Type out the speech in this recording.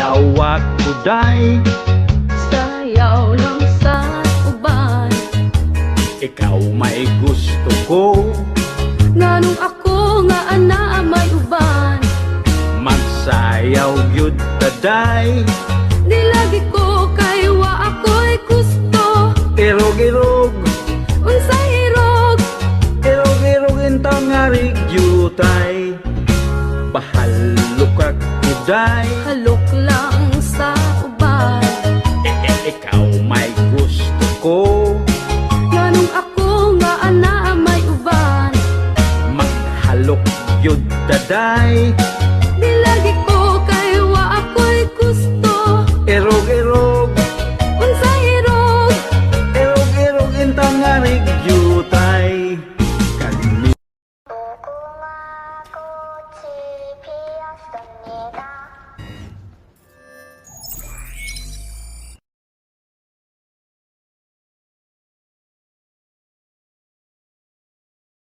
lawak uday, sayaw lang sa uban. ikaw may gusto ko, Nganong ako nga ana may uban. magsayaw gyud taday. Di lagi ko kay wa ako'y gusto. Irog-irog, Unsa hirog, irog-irog intang nga rigyutay. Bahalo ka uday, halok lang sa uban. ikaw may gusto ko, Nganong ako nga ana may uban. maghalok gyud taday.